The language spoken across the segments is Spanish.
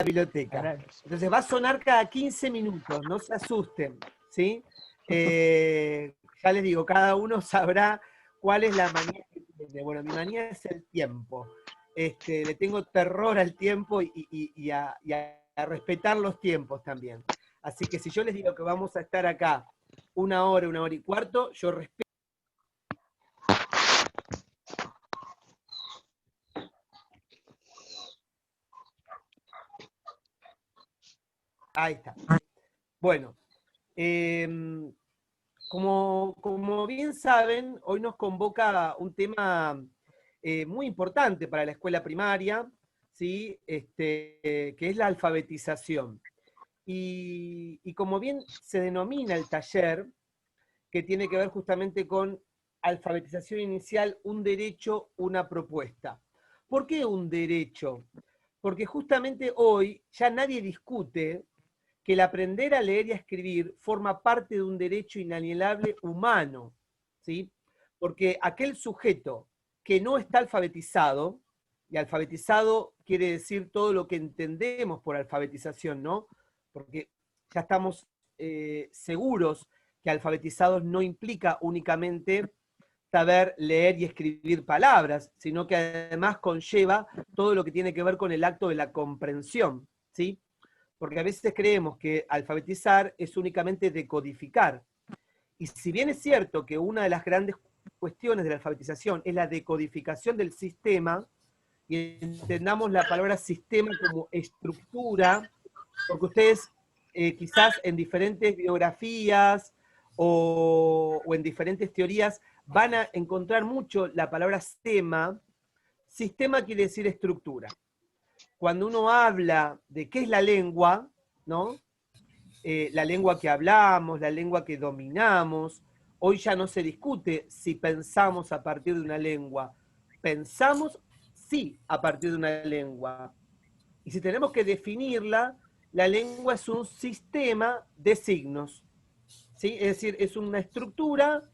biblioteca. Entonces va a sonar cada 15 minutos, no se asusten, ¿sí? Ya les digo, cada uno sabrá cuál es la manía que tiene. Bueno, mi manía es el tiempo. Le tengo terror al tiempo y a respetar los tiempos también. Así que si yo les digo que vamos a estar acá 1 hora y cuarto, yo respeto. Ahí está. Bueno, como bien saben, hoy nos convoca un tema muy importante para la escuela primaria, ¿sí? Que es la alfabetización. Y como bien se denomina el taller, que tiene que ver justamente con alfabetización inicial, un derecho, una propuesta. ¿Por qué un derecho? Porque justamente hoy ya nadie discute que el aprender a leer y a escribir forma parte de un derecho inalienable humano, ¿sí? Porque aquel sujeto que no está alfabetizado, y alfabetizado quiere decir todo lo que entendemos por alfabetización, ¿no? Porque ya estamos seguros que alfabetizados no implica únicamente saber leer y escribir palabras, sino que además conlleva todo lo que tiene que ver con el acto de la comprensión, ¿sí? Porque a veces creemos que alfabetizar es únicamente decodificar. Y si bien es cierto que una de las grandes cuestiones de la alfabetización es la decodificación del sistema, y entendamos la palabra sistema como estructura, porque ustedes quizás en diferentes biografías o en diferentes teorías van a encontrar mucho la palabra sistema. Sistema quiere decir estructura. Cuando uno habla de qué es la lengua, ¿no? La lengua que hablamos, la lengua que dominamos, hoy ya no se discute si pensamos a partir de una lengua. Pensamos, sí, a partir de una lengua. Y si tenemos que definirla, la lengua es un sistema de signos, ¿sí? Es decir, es una estructura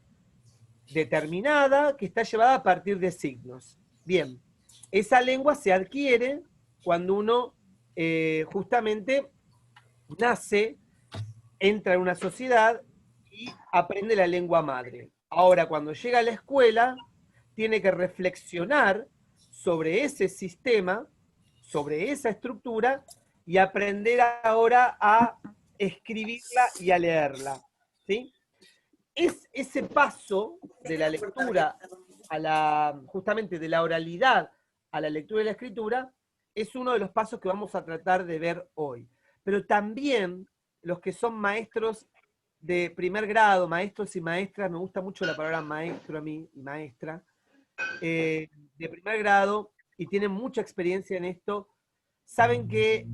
determinada que está llevada a partir de signos. Bien, esa lengua se adquiere cuando uno justamente nace, entra en una sociedad y aprende la lengua madre. Ahora, cuando llega a la escuela, tiene que reflexionar sobre ese sistema, sobre esa estructura, y aprender ahora a escribirla y a leerla. ¿Sí? Es ese paso de la lectura a la, justamente de la oralidad a la lectura y la escritura, es uno de los pasos que vamos a tratar de ver hoy. Pero también los que son maestros de primer grado, maestros y maestras, me gusta mucho la palabra maestro a mí, y maestra, de primer grado, y tienen mucha experiencia en esto, saben que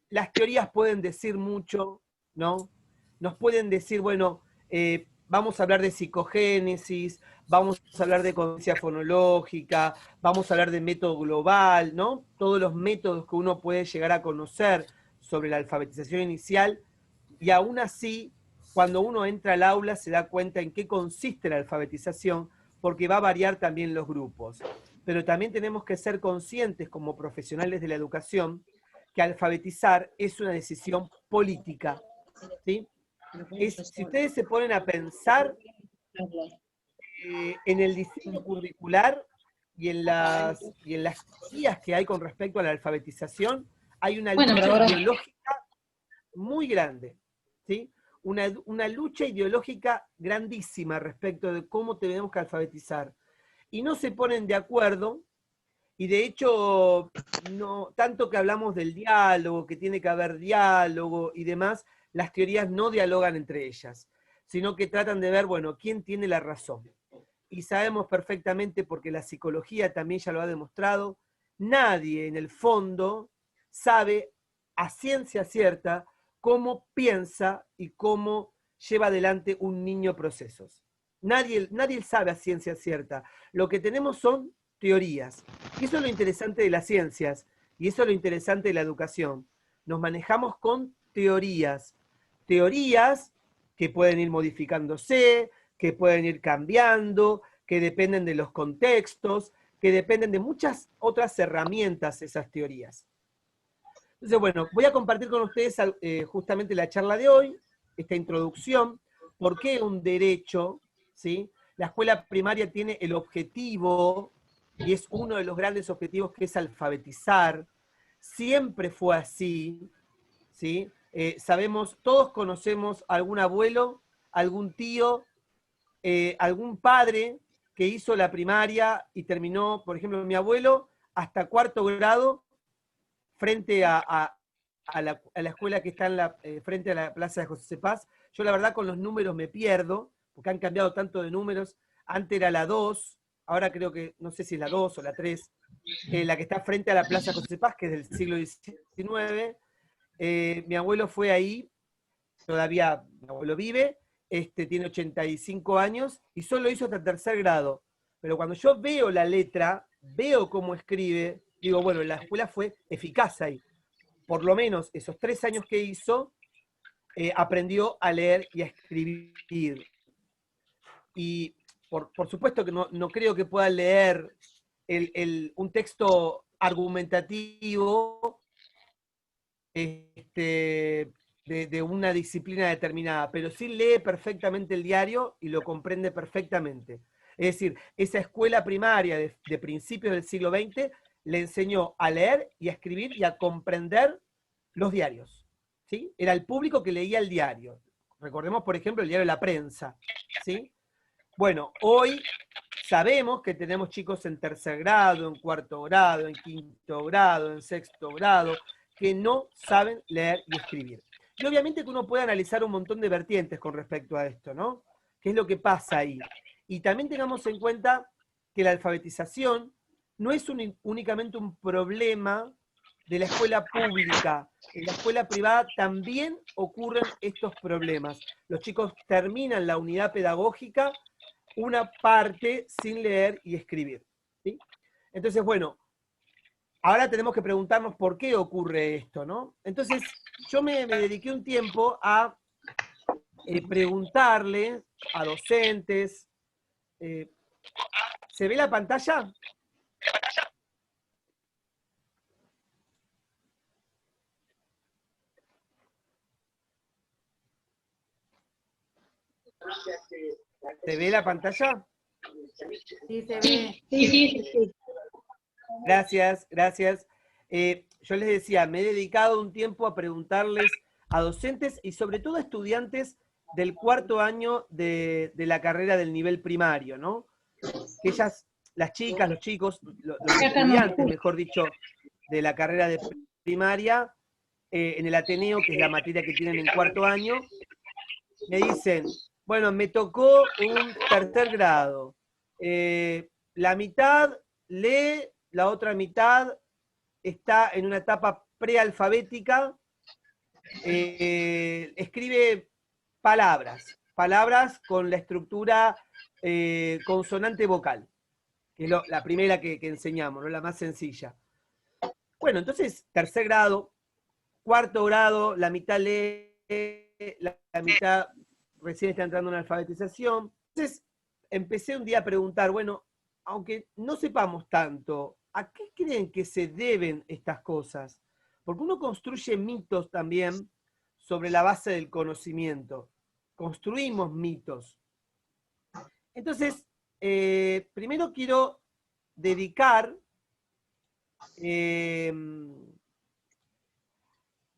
las teorías pueden decir mucho, ¿no? Nos pueden decir, bueno, vamos a hablar de psicogénesis, vamos a hablar de conciencia fonológica, vamos a hablar de método global, ¿no? Todos los métodos que uno puede llegar a conocer sobre la alfabetización inicial, y aún así, cuando uno entra al aula se da cuenta en qué consiste la alfabetización, porque va a variar también los grupos. Pero también tenemos que ser conscientes como profesionales de la educación que alfabetizar es una decisión política, ¿sí? Si ustedes se ponen a pensar en el diseño curricular y en las teorías que hay con respecto a la alfabetización, hay una lucha ideológica muy grande, ¿sí? Una lucha ideológica grandísima respecto de cómo tenemos que alfabetizar. Y no se ponen de acuerdo. Y de hecho, no, tanto que hablamos del diálogo, que tiene que haber diálogo y demás, las teorías no dialogan entre ellas, sino que tratan de ver, bueno, quién tiene la razón. Y sabemos perfectamente, porque la psicología también ya lo ha demostrado, nadie en el fondo sabe a ciencia cierta cómo piensa y cómo lleva adelante un niño procesos. Nadie sabe a ciencia cierta. Lo que tenemos son teorías. Y eso es lo interesante de las ciencias, y eso es lo interesante de la educación. Nos manejamos con teorías. Teorías que pueden ir modificándose, que pueden ir cambiando, que dependen de los contextos, que dependen de muchas otras herramientas esas teorías. Entonces, bueno, voy a compartir con ustedes justamente la charla de hoy, esta introducción, por qué un derecho, ¿sí? La escuela primaria tiene el objetivo, y es uno de los grandes objetivos, que es alfabetizar. Siempre fue así, ¿sí? Sabemos, todos conocemos algún abuelo, algún tío, algún padre que hizo la primaria y terminó, por ejemplo, mi abuelo, hasta cuarto grado, frente a la escuela que está frente a la Plaza de José Paz. Yo la verdad con los números me pierdo, porque han cambiado tanto de números. Antes era la 2, ahora creo que, no sé si es la 2 o la 3, la que está frente a la Plaza de José Paz, que es del siglo XIX. Mi abuelo fue ahí, todavía mi abuelo vive, tiene 85 años, y solo hizo hasta tercer grado. Pero cuando yo veo la letra, veo cómo escribe, digo, bueno, la escuela fue eficaz ahí. Por lo menos esos 3 años que hizo, aprendió a leer y a escribir. Y por supuesto que no creo que pueda leer un texto argumentativo de una disciplina determinada, pero sí lee perfectamente el diario y lo comprende perfectamente. Es decir, esa escuela primaria de principios del siglo XX le enseñó a leer y a escribir y a comprender los diarios, ¿sí? Era el público que leía el diario. Recordemos, por ejemplo, el diario La Prensa, ¿sí? Bueno, hoy sabemos que tenemos chicos en tercer grado, en cuarto grado, en quinto grado, en sexto grado, que no saben leer y escribir. Y obviamente que uno puede analizar un montón de vertientes con respecto a esto, ¿no? ¿Qué es lo que pasa ahí? Y también tengamos en cuenta que la alfabetización no es únicamente un problema de la escuela pública. En la escuela privada también ocurren estos problemas. Los chicos terminan la unidad pedagógica una parte sin leer y escribir, ¿sí? Entonces, bueno, ahora tenemos que preguntarnos por qué ocurre esto, ¿no? Entonces, yo me dediqué un tiempo a preguntarle a docentes. ¿Se ve la pantalla? ¿Se ve la pantalla? Sí, se ve. Sí. Gracias, gracias. Yo les decía, me he dedicado un tiempo a preguntarles a docentes y sobre todo a estudiantes del cuarto año de la carrera del nivel primario, ¿no? Que ellas, las chicas, los chicos, los estudiantes, mejor dicho, de la carrera de primaria, en el Ateneo, que es la materia que tienen en cuarto año, me dicen, bueno, me tocó un tercer grado. La mitad lee, la otra mitad está en una etapa prealfabética, escribe palabras con la estructura consonante vocal, que es la primera que enseñamos, ¿no? La más sencilla. Bueno, entonces, tercer grado, cuarto grado, la mitad lee, la mitad recién está entrando en la alfabetización. Entonces, empecé un día a preguntar, bueno, aunque no sepamos tanto, ¿a qué creen que se deben estas cosas? Porque uno construye mitos también sobre la base del conocimiento. Construimos mitos. Entonces, primero quiero dedicar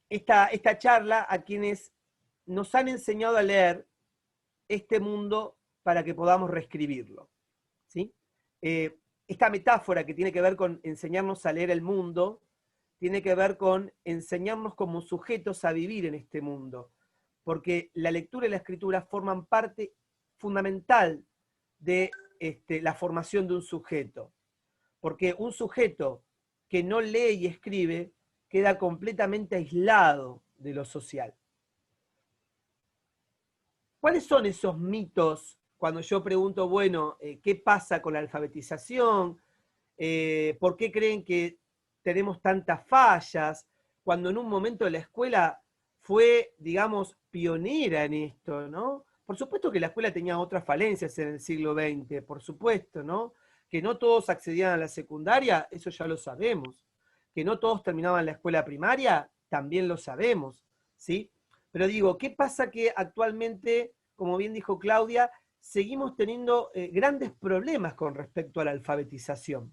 esta charla a quienes nos han enseñado a leer este mundo para que podamos reescribirlo, ¿sí? Esta metáfora que tiene que ver con enseñarnos a leer el mundo, tiene que ver con enseñarnos como sujetos a vivir en este mundo, porque la lectura y la escritura forman parte fundamental de la formación de un sujeto, porque un sujeto que no lee y escribe queda completamente aislado de lo social. ¿Cuáles son esos mitos cuando yo pregunto, bueno, ¿qué pasa con la alfabetización? ¿Por qué creen que tenemos tantas fallas? Cuando en un momento la escuela fue, digamos, pionera en esto, ¿no? Por supuesto que la escuela tenía otras falencias en el siglo XX, por supuesto, ¿no? Que no todos accedían a la secundaria, eso ya lo sabemos. que no todos terminaban la escuela primaria, también lo sabemos, ¿sí? Pero digo, ¿qué pasa que actualmente, como bien dijo Claudia, seguimos teniendo grandes problemas con respecto a la alfabetización?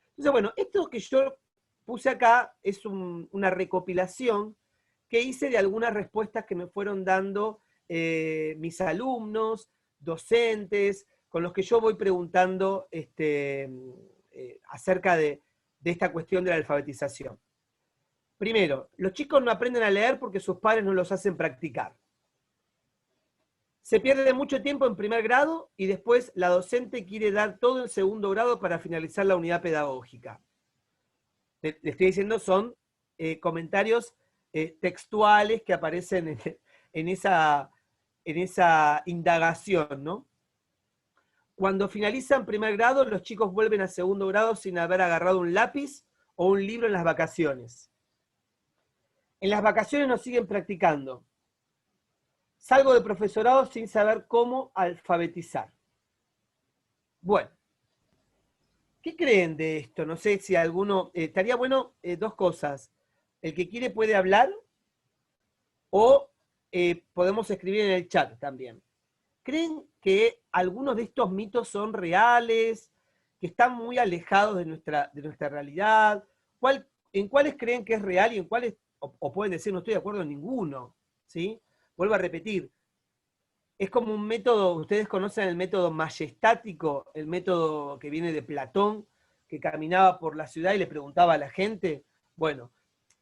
Entonces, bueno, esto que yo puse acá es una recopilación que hice de algunas respuestas que me fueron dando mis alumnos, docentes, con los que yo voy preguntando acerca de esta cuestión de la alfabetización. Primero, los chicos no aprenden a leer porque sus padres no los hacen practicar. Se pierde mucho tiempo en primer grado y después la docente quiere dar todo en segundo grado para finalizar la unidad pedagógica. Le estoy diciendo, son comentarios textuales que aparecen en esa indagación, ¿no? Cuando finalizan primer grado, los chicos vuelven a segundo grado sin haber agarrado un lápiz o un libro en las vacaciones. En las vacaciones nos siguen practicando. Salgo de profesorado sin saber cómo alfabetizar. Bueno, ¿qué creen de esto? No sé si alguno... estaría bueno dos cosas. El que quiere puede hablar o podemos escribir en el chat también. ¿Creen que algunos de estos mitos son reales, que están muy alejados de nuestra realidad? ¿En cuáles creen que es real y en cuáles, o pueden decir no estoy de acuerdo en ninguno? ¿Sí? Vuelvo a repetir, es como un método, ustedes conocen el método majestático, el método que viene de Platón, que caminaba por la ciudad y le preguntaba a la gente. Bueno,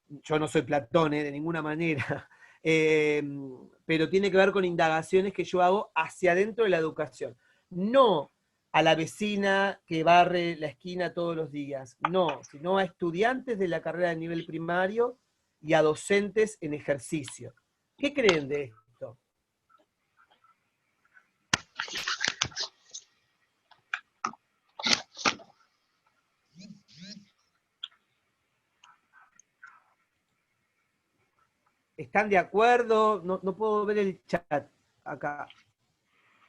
yo no soy Platón, de ninguna manera, pero tiene que ver con indagaciones que yo hago hacia adentro de la educación. No a la vecina que barre la esquina todos los días, no, sino a estudiantes de la carrera de nivel primario y a docentes en ejercicio. ¿Qué creen de esto? ¿Están de acuerdo? No, no puedo ver el chat acá.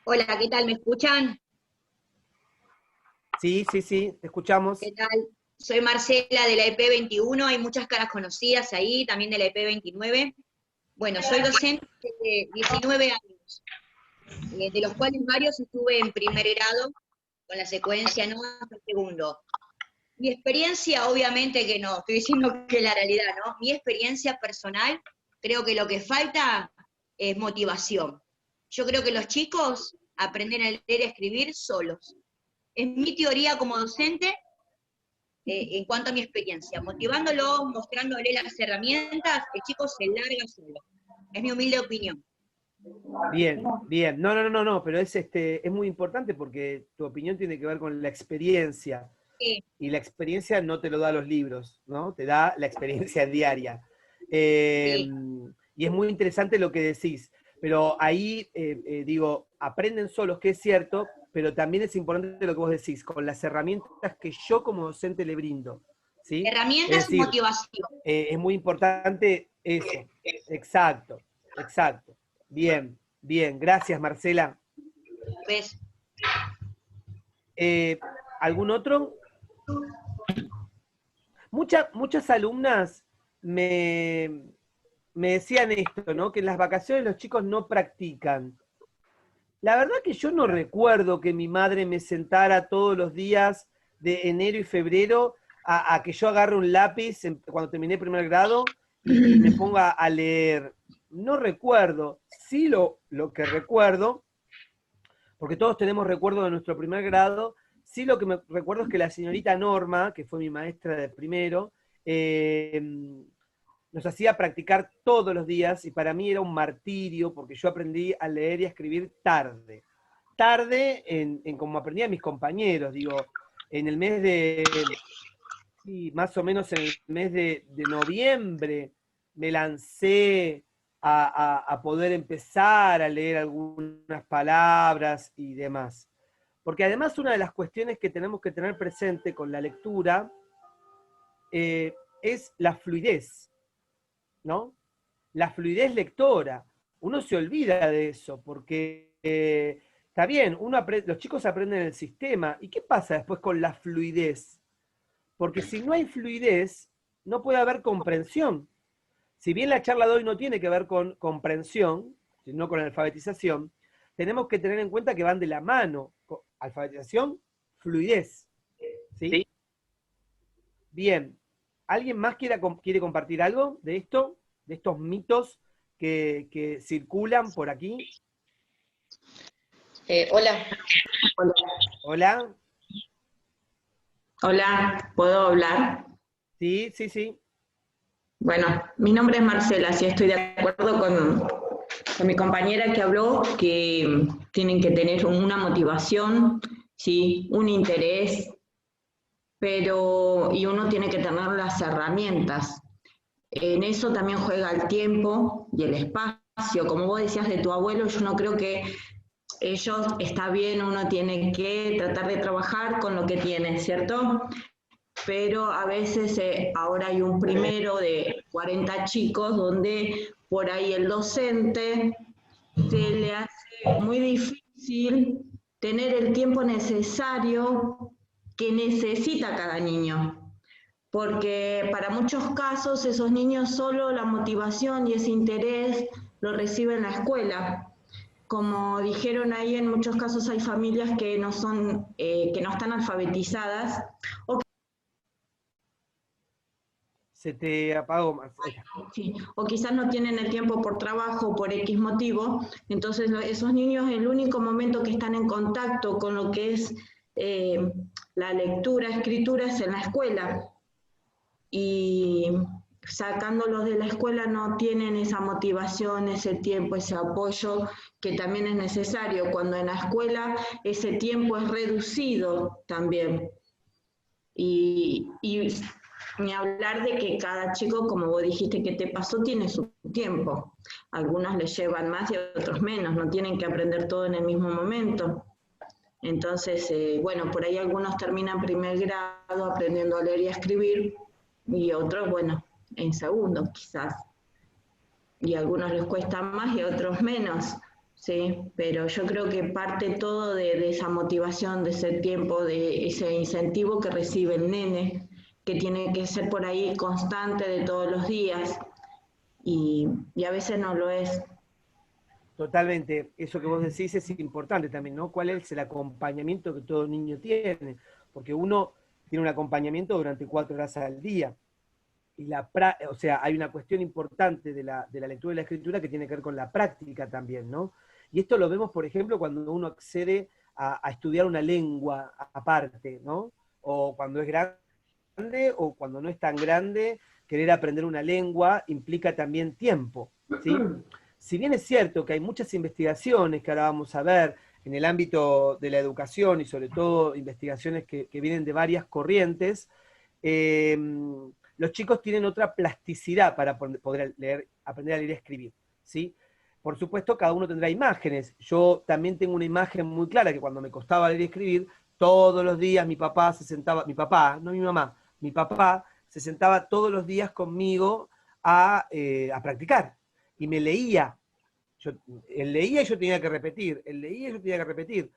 Hola, ¿qué tal? ¿Me escuchan? Sí, sí, sí, te escuchamos. ¿Qué tal? Soy Marcela de la EP 21, hay muchas caras conocidas ahí, también de la EP 29. Bueno, soy docente de 19 años, de los cuales varios estuve en primer grado, con la secuencia no hasta segundo. Mi experiencia, obviamente que no, estoy diciendo que es la realidad, ¿no? Mi experiencia personal, creo que lo que falta es motivación. Yo creo que los chicos aprenden a leer y a escribir solos. Es mi teoría como docente en cuanto a mi experiencia. Motivándolos, mostrándole las herramientas, el chico se larga solo. Es mi humilde opinión. Bien, bien. No, pero es muy importante porque tu opinión tiene que ver con la experiencia. Sí. Y la experiencia no te lo da los libros, ¿no? Te da la experiencia diaria. Sí. Y es muy interesante lo que decís. Pero ahí, digo, aprenden solos, que es cierto, pero también es importante lo que vos decís, con las herramientas que yo como docente le brindo. ¿Sí? Herramientas Es decir, y motivación. es muy importante eso. Exacto, exacto. Bien, bien. Gracias, Marcela. ¿Ves? ¿Algún otro? Muchas alumnas me decían esto, ¿no? Que en las vacaciones los chicos no practican. La verdad que yo no recuerdo que mi madre me sentara todos los días de enero y febrero a que yo agarre un lápiz cuando terminé primer grado y me ponga a leer. No recuerdo. Sí lo que recuerdo, porque todos tenemos recuerdo de nuestro primer grado, sí lo que me recuerdo es que la señorita Norma, que fue mi maestra de primero, nos hacía practicar todos los días y para mí era un martirio porque yo aprendí a leer y a escribir tarde. Tarde en como aprendían mis compañeros, digo, en el mes de, sí, más o menos en el mes de noviembre me lancé a poder empezar a leer algunas palabras y demás. Porque además una de las cuestiones que tenemos que tener presente con la lectura es la fluidez, ¿no? La fluidez lectora. Uno se olvida de eso, porque está bien, los chicos aprenden el sistema. ¿Y qué pasa después con la fluidez? Porque si no hay fluidez, no puede haber comprensión. Si bien la charla de hoy no tiene que ver con comprensión, sino con alfabetización, tenemos que tener en cuenta que van de la mano. Alfabetización, fluidez. ¿Sí? Sí. Bien. ¿Alguien más quiere compartir algo de esto? ¿De estos mitos que circulan por aquí? Hola. Hola. Hola, ¿puedo hablar? Sí, sí, sí. Bueno, mi nombre es Marcela, sí estoy de acuerdo con mi compañera que habló, que tienen que tener una motivación, sí, un interés, y uno tiene que tener las herramientas. En eso también juega el tiempo y el espacio. Como vos decías de tu abuelo, yo no creo que ellos, está bien, uno tiene que tratar de trabajar con lo que tiene, ¿cierto? Pero a veces ahora hay un primero de 40 chicos donde por ahí el docente se le hace muy difícil tener el tiempo necesario que necesita cada niño. Porque para muchos casos esos niños solo la motivación y ese interés lo reciben en la escuela. Como dijeron ahí, en muchos casos hay familias que no están alfabetizadas o Se te apagó, Marcela. sí, o quizás no tienen el tiempo por trabajo, por X motivo, entonces esos niños el único momento que están en contacto con lo que es la lectura, escritura es en la escuela, y sacándolos de la escuela no tienen esa motivación, ese tiempo, ese apoyo que también es necesario, cuando en la escuela ese tiempo es reducido también. Y ni hablar de que cada chico, como vos dijiste que te pasó, tiene su tiempo. Algunos les llevan más y otros menos, no tienen que aprender todo en el mismo momento. Entonces, bueno, por ahí algunos terminan primer grado aprendiendo a leer y a escribir, y otros, bueno, en segundo quizás. Y a algunos les cuesta más y a otros menos, ¿sí? Pero yo creo que parte todo de esa motivación, de ese tiempo, de ese incentivo que recibe el nene, que tiene que ser por ahí constante de todos los días, y a veces no lo es. Totalmente, eso que vos decís es importante también, ¿no? ¿Cuál es el acompañamiento que todo niño tiene? Porque uno tiene un acompañamiento durante 4 horas al día. Y o sea, hay una cuestión importante de la lectura y la escritura que tiene que ver con la práctica también, ¿no? Y esto lo vemos, por ejemplo, cuando uno accede a estudiar una lengua aparte, ¿no? O cuando es grande o cuando no es tan grande, querer aprender una lengua implica también tiempo, ¿sí? Si bien es cierto que hay muchas investigaciones que ahora vamos a ver en el ámbito de la educación y sobre todo investigaciones que vienen de varias corrientes, los chicos tienen otra plasticidad para poder aprender a leer y escribir, ¿sí? Por supuesto, cada uno tendrá imágenes. Yo también tengo una imagen muy clara que cuando me costaba leer y escribir, todos los días mi papá se sentaba, mi papá, no mi mamá, mi papá se sentaba todos los días conmigo a practicar. Y me leía. Él leía y yo tenía que repetir. Él leía y yo tenía que repetir.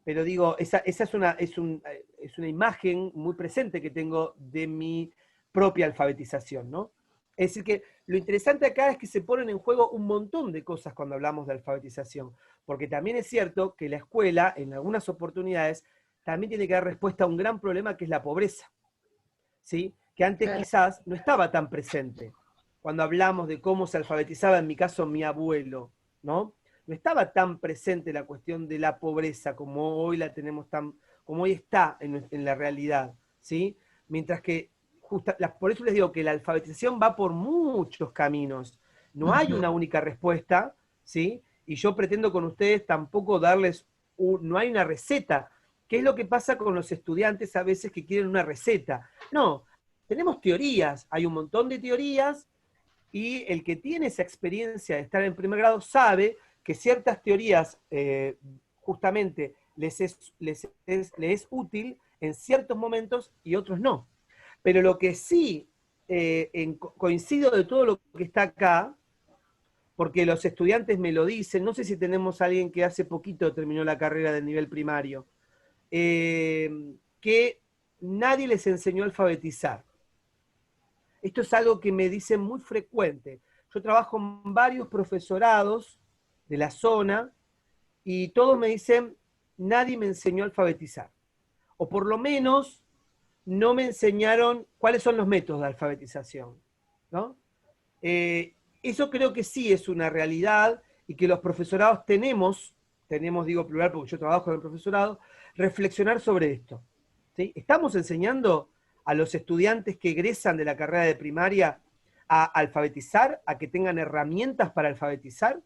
Pero digo, esa es una imagen muy presente que tengo de mi propia alfabetización, ¿no? Es decir que lo interesante acá es que se ponen en juego un montón de cosas cuando hablamos de alfabetización, porque también es cierto que la escuela, en algunas oportunidades, también tiene que dar respuesta a un gran problema que es la pobreza, ¿sí? Que antes quizás no estaba tan presente. Cuando hablamos de cómo se alfabetizaba, en mi caso, mi abuelo, ¿no? No estaba tan presente la cuestión de la pobreza como hoy la tenemos como hoy está en la realidad, ¿sí? Mientras que, por eso les digo que la alfabetización va por muchos caminos. No hay una única respuesta, ¿sí? Y yo pretendo con ustedes tampoco darles, no hay una receta. ¿Qué es lo que pasa con los estudiantes a veces que quieren una receta? No, tenemos teorías, hay un montón de teorías, y el que tiene esa experiencia de estar en primer grado sabe que ciertas teorías justamente les es útil en ciertos momentos y otros no. Pero lo que sí coincido de todo lo que está acá, porque los estudiantes me lo dicen, no sé si tenemos a alguien que hace poquito terminó la carrera del nivel primario, que nadie les enseñó a alfabetizar. Esto es algo que me dicen muy frecuente. Yo trabajo en varios profesorados de la zona y todos me dicen, nadie me enseñó a alfabetizar. O por lo menos no me enseñaron cuáles son los métodos de alfabetización, ¿no? Eso creo que sí es una realidad y que los profesorados tenemos, digo plural porque yo trabajo en el profesorado, reflexionar sobre esto. ¿Sí? ¿Estamos enseñando a los estudiantes que egresan de la carrera de primaria a alfabetizar, a que tengan herramientas para alfabetizar?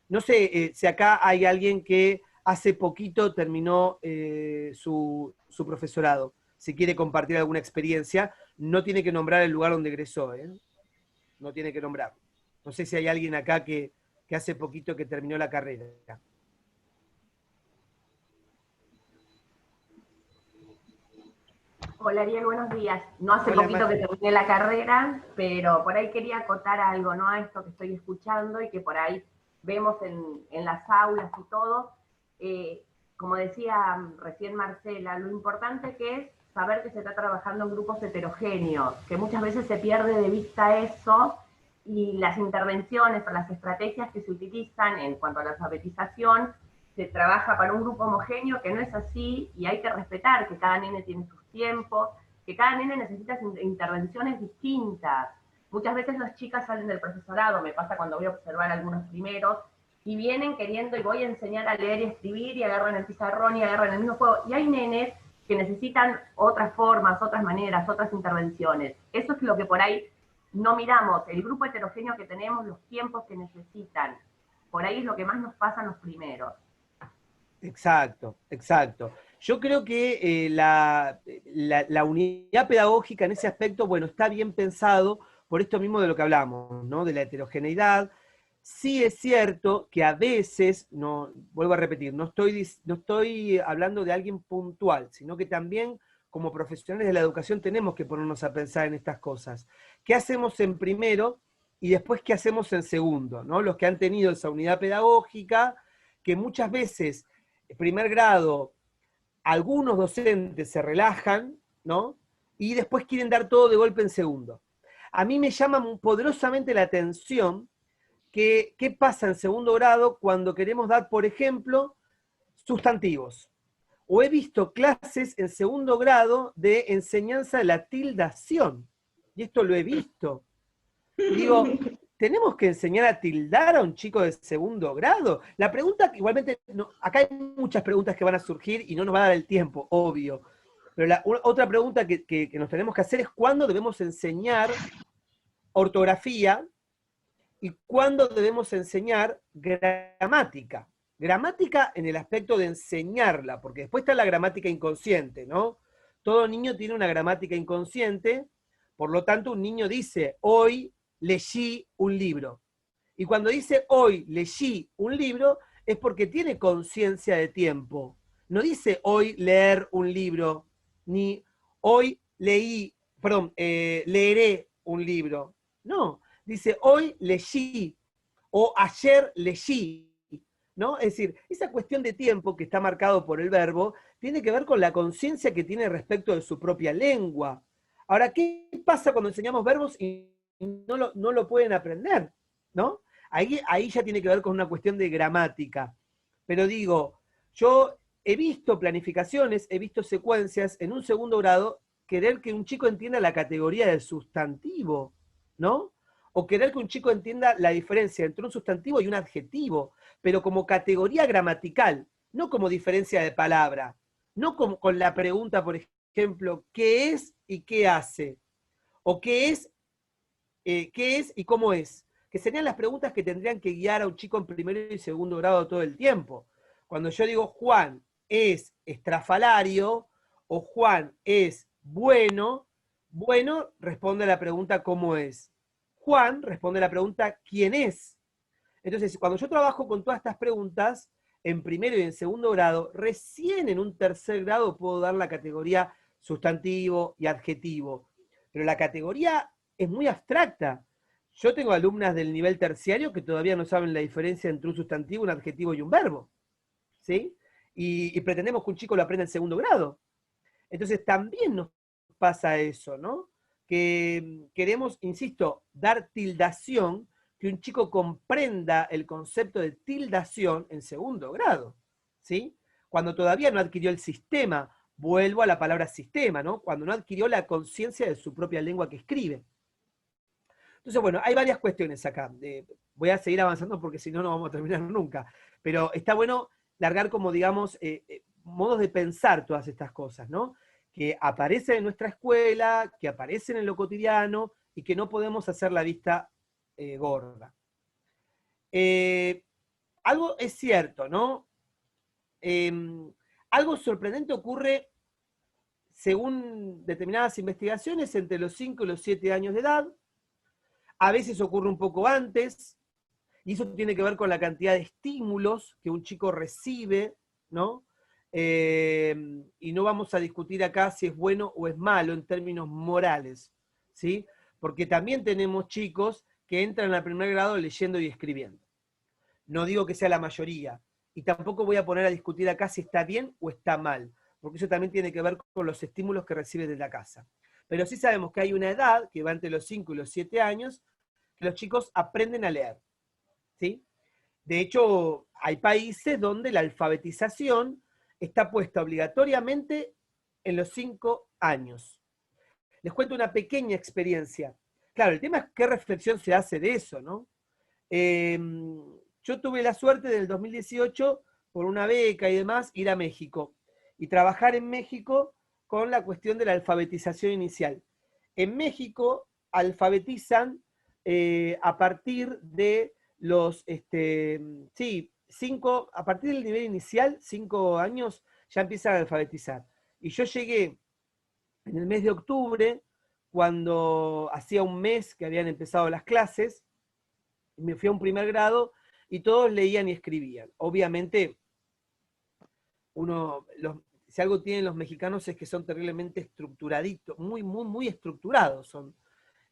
No sé si acá hay alguien que hace poquito terminó su profesorado. Si quiere compartir alguna experiencia, no tiene que nombrar el lugar donde egresó, ¿eh? No tiene que nombrar. No sé si hay alguien acá que hace poquito que terminó la carrera. Hola Ariel, buenos días. No hace Hola, poquito que terminé la carrera, pero por ahí quería acotar algo, ¿no? A esto que estoy escuchando y que por ahí vemos en las aulas y todo. Como decía recién Marcela, lo importante que es saber que se está trabajando en grupos heterogéneos, que muchas veces se pierde de vista eso y las intervenciones o las estrategias que se utilizan en cuanto a la alfabetización, se trabaja para un grupo homogéneo, que no es así, y hay que respetar que cada nene tiene sus tiempos, que cada nene necesita intervenciones distintas. Muchas veces las chicas salen del profesorado, me pasa cuando voy a observar a algunos primeros, y vienen queriendo, y voy a enseñar a leer y escribir, y agarran el pizarrón y agarran el mismo juego, y hay nenes que necesitan otras formas, otras maneras, otras intervenciones. Eso es lo que por ahí no miramos, el grupo heterogéneo que tenemos, los tiempos que necesitan. Por ahí es lo que más nos pasa en los primeros. Exacto, exacto. Yo creo que la unidad pedagógica en ese aspecto, bueno, está bien pensado por esto mismo de lo que hablamos, ¿no? De la heterogeneidad. Sí es cierto que a veces, no, vuelvo a repetir, no estoy hablando de alguien puntual, sino que también como profesionales de la educación tenemos que ponernos a pensar en estas cosas. ¿Qué hacemos en primero y después qué hacemos en segundo? ¿No? Los que han tenido esa unidad pedagógica, que muchas veces, en primer grado, algunos docentes se relajan, ¿no? Y después quieren dar todo de golpe en segundo. A mí me llama poderosamente la atención que, qué pasa en segundo grado cuando queremos dar, por ejemplo, sustantivos. O he visto clases en segundo grado de enseñanza de la tildación. Y esto lo he visto. Digo, ¿tenemos que enseñar a tildar a un chico de segundo grado? La pregunta, igualmente, no, acá hay muchas preguntas que van a surgir y no nos va a dar el tiempo, obvio. Pero otra pregunta que nos tenemos que hacer es ¿cuándo debemos enseñar ortografía y cuándo debemos enseñar gramática? Gramática en el aspecto de enseñarla, porque después está la gramática inconsciente, ¿no? Todo niño tiene una gramática inconsciente, por lo tanto un niño dice, hoy leí un libro. Y cuando dice hoy leí un libro, es porque tiene conciencia de tiempo. No dice hoy leer un libro, ni hoy leeré un libro. No, dice hoy leí, o ayer leí, ¿no? Es decir, esa cuestión de tiempo que está marcado por el verbo tiene que ver con la conciencia que tiene respecto de su propia lengua. Ahora, ¿qué pasa cuando enseñamos verbos y no lo pueden aprender? ¿No? Ahí ya tiene que ver con una cuestión de gramática. Pero digo, yo he visto planificaciones, he visto secuencias en un segundo grado, querer que un chico entienda la categoría del sustantivo, ¿no? O querer que un chico entienda la diferencia entre un sustantivo y un adjetivo, pero como categoría gramatical, no como diferencia de palabra, no como con la pregunta, por ejemplo, ¿qué es y qué hace? O qué es y cómo es, que serían las preguntas que tendrían que guiar a un chico en primero y segundo grado todo el tiempo. Cuando yo digo Juan es estrafalario o Juan es bueno, bueno responde a la pregunta ¿cómo es? Juan responde a la pregunta ¿quién es? Entonces, cuando yo trabajo con todas estas preguntas, en primero y en segundo grado, recién en un tercer grado puedo dar la categoría sustantivo y adjetivo. Pero la categoría es muy abstracta. Yo tengo alumnas del nivel terciario que todavía no saben la diferencia entre un sustantivo, un adjetivo y un verbo. ¿Sí? Y pretendemos que un chico lo aprenda en segundo grado. Entonces también nos pasa eso, ¿no? que queremos, insisto, dar tildación, que un chico comprenda el concepto de tildación en segundo grado, ¿sí? Cuando todavía no adquirió el sistema, vuelvo a la palabra sistema, ¿no? Cuando no adquirió la conciencia de su propia lengua que escribe. Entonces, bueno, hay varias cuestiones acá. Voy a seguir avanzando porque si no, no vamos a terminar nunca. Pero está bueno largar como, digamos, modos de pensar todas estas cosas, ¿no? Que aparecen en nuestra escuela, que aparecen en lo cotidiano y que no podemos hacer la vista gorda. Algo es cierto, ¿no? Algo sorprendente ocurre, según determinadas investigaciones, entre los 5 y los 7 años de edad. A veces ocurre un poco antes, y eso tiene que ver con la cantidad de estímulos que un chico recibe, ¿no? Y no vamos a discutir acá si es bueno o es malo en términos morales, ¿sí? Porque también tenemos chicos que entran al primer grado leyendo y escribiendo. No digo que sea la mayoría, y tampoco voy a poner a discutir acá si está bien o está mal, porque eso también tiene que ver con los estímulos que recibe de la casa. Pero sí sabemos que hay una edad, que va entre los 5 y los 7 años, que los chicos aprenden a leer, ¿sí? De hecho, hay países donde la alfabetización está puesta obligatoriamente en los 5 años. Les cuento una pequeña experiencia. Claro, el tema es qué reflexión se hace de eso, ¿no? Yo tuve la suerte del 2018, por una beca y demás, ir a México y trabajar en México con la cuestión de la alfabetización inicial. En México alfabetizan a partir de los, a partir del nivel inicial, 5 años, ya empiezan a alfabetizar. Y yo llegué en el mes de octubre, cuando hacía un mes que habían empezado las clases, me fui a un primer grado y todos leían y escribían. Obviamente, si algo tienen los mexicanos es que son terriblemente estructuraditos, muy estructurados son.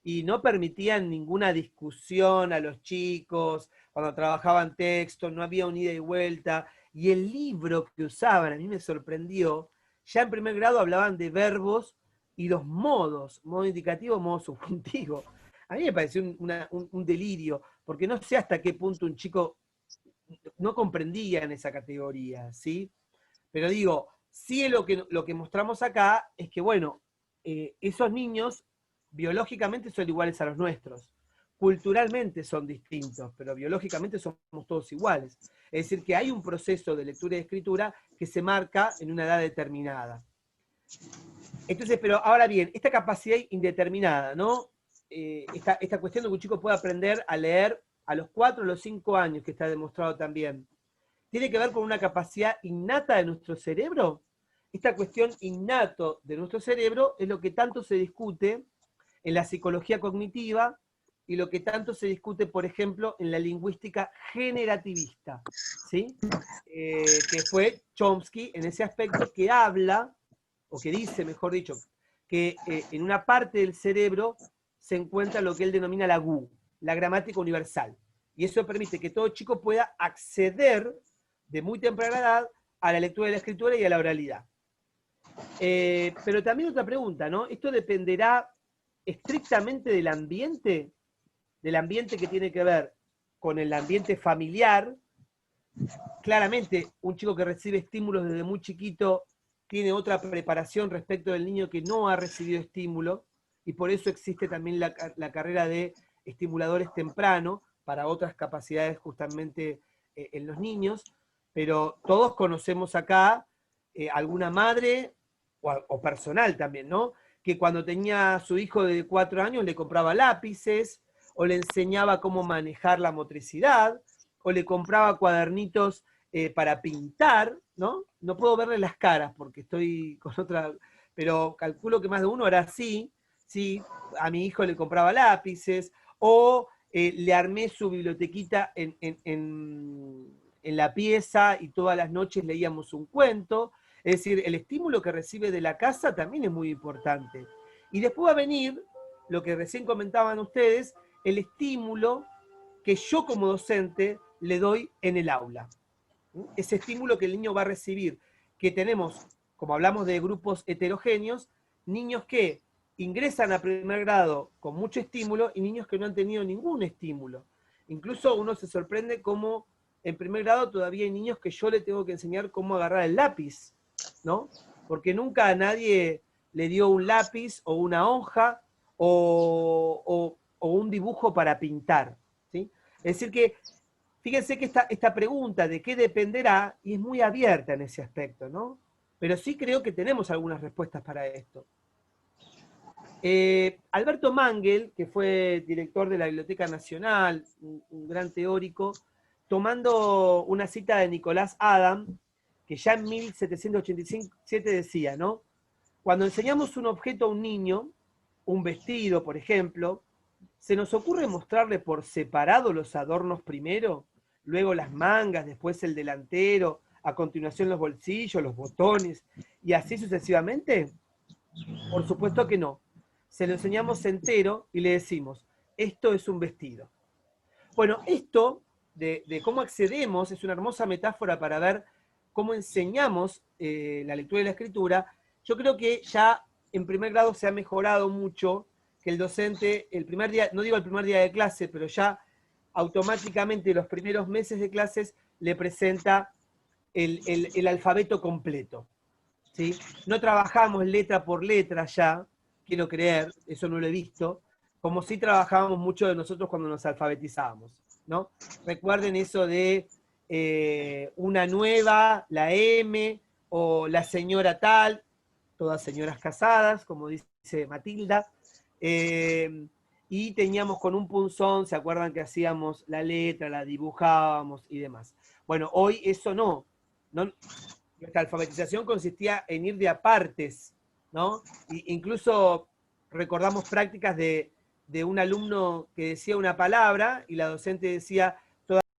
Y no permitían ninguna discusión a los chicos, cuando trabajaban texto, no había un ida y vuelta. Y el libro que usaban, a mí me sorprendió, ya en primer grado hablaban de verbos y los modos, modo indicativo, modo subjuntivo. A mí me pareció un delirio, porque no sé hasta qué punto un chico no comprendía en esa categoría, ¿sí? Pero digo, sí lo que mostramos acá es que, bueno, esos niños biológicamente son iguales a los nuestros. Culturalmente son distintos, pero biológicamente somos todos iguales. Es decir, que hay un proceso de lectura y escritura que se marca en una edad determinada. Entonces, pero ahora bien, esta capacidad indeterminada, ¿no? Esta cuestión de que un chico pueda aprender a leer a los 4 o los 5 años, que está demostrado también, ¿tiene que ver con una capacidad innata de nuestro cerebro? Esta cuestión innato de nuestro cerebro es lo que tanto se discute en la psicología cognitiva y lo que tanto se discute, por ejemplo, en la lingüística generativista, ¿sí? Que fue Chomsky en ese aspecto, que habla, o que dice, mejor dicho, que en una parte del cerebro se encuentra lo que él denomina la GU, la gramática universal. Y eso permite que todo chico pueda acceder de muy temprana edad a la lectura y la escritura y a la oralidad. Pero también otra pregunta, ¿no? ¿Esto dependerá estrictamente del ambiente que tiene que ver con el ambiente familiar? Claramente, un chico que recibe estímulos desde muy chiquito tiene otra preparación respecto del niño que no ha recibido estímulo, y por eso existe también la carrera de estimuladores temprano para otras capacidades justamente en los niños, pero todos conocemos acá alguna madre, o personal también, ¿no? Que cuando tenía a su hijo de 4 años le compraba lápices, o le enseñaba cómo manejar la motricidad, o le compraba cuadernitos para pintar, ¿no? No puedo verle las caras porque estoy con otra, pero calculo que más de uno era así, ¿sí? A mi hijo le compraba lápices, o le armé su bibliotequita en la pieza y todas las noches leíamos un cuento. Es decir, el estímulo que recibe de la casa también es muy importante. Y después va a venir, lo que recién comentaban ustedes, el estímulo que yo como docente le doy en el aula. Ese estímulo que el niño va a recibir, que tenemos, como hablamos de grupos heterogéneos, niños que ingresan a primer grado con mucho estímulo y niños que no han tenido ningún estímulo. Incluso uno se sorprende cómo en primer grado todavía hay niños que yo le tengo que enseñar cómo agarrar el lápiz, ¿no? Porque nunca a nadie le dio un lápiz o una hoja o un dibujo para pintar, ¿sí? Es decir que, fíjense que esta pregunta de qué dependerá, y es muy abierta en ese aspecto, ¿no? Pero sí creo que tenemos algunas respuestas para esto. Alberto Mangel, que fue director de la Biblioteca Nacional, un gran teórico, tomando una cita de Nicolás Adam, que ya en 1787 decía, ¿no? Cuando enseñamos un objeto a un niño, un vestido, por ejemplo, ¿se nos ocurre mostrarle por separado los adornos primero, luego las mangas, después el delantero, a continuación los bolsillos, los botones, y así sucesivamente? Por supuesto que no. Se lo enseñamos entero y le decimos, esto es un vestido. Bueno, esto de cómo accedemos es una hermosa metáfora para ver cómo enseñamos la lectura y la escritura. Yo creo que ya en primer grado se ha mejorado mucho, que el docente, el primer día, no digo el primer día de clase, pero ya automáticamente los primeros meses de clases le presenta el alfabeto completo, ¿sí? No trabajamos letra por letra ya, quiero creer, eso no lo he visto, como si trabajábamos mucho de nosotros cuando nos alfabetizábamos, ¿no? Recuerden eso de una nueva, la M, o la señora tal, todas señoras casadas, como dice Matilda, y teníamos con un punzón, ¿se acuerdan que hacíamos la letra, la dibujábamos y demás? Bueno, hoy eso no. Nuestra alfabetización consistía en ir de a partes, ¿no? Incluso recordamos prácticas de un alumno que decía una palabra y la docente decía,